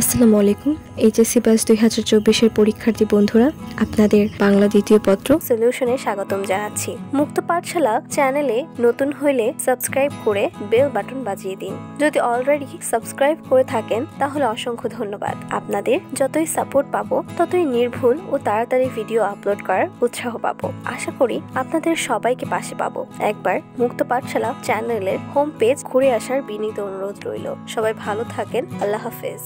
আসসালামু আলাইকুম। HSC batch 2024-এর পরীক্ষার্থী বন্ধুরা, আপনাদের বাংলা দ্বিতীয় পত্র সলিউশনে স্বাগতম জানাচ্ছি। মুক্ত পাঠশালা চ্যানেলে নতুন হলে সাবস্ক্রাইব করে বেল বাটন বাজিয়ে দিন। যদি অলরেডি সাবস্ক্রাইব করে থাকেন তাহলে অসংখ্য ধন্যবাদ। আপনাদের যতই সাপোর্ট পাবো ততই নির্ভুল ও তাড়াতাড়ি ভিডিও আপলোড করার উৎসাহ পাবো। আশা করি আপনাদের সবাইকে পাশে পাবো। একবার মুক্ত পাঠশালা চ্যানেলের হোম পেজ ঘুরে আসার বিনীত অনুরোধ রইল। সবাই ভালো থাকেন। আল্লাহ হাফেজ।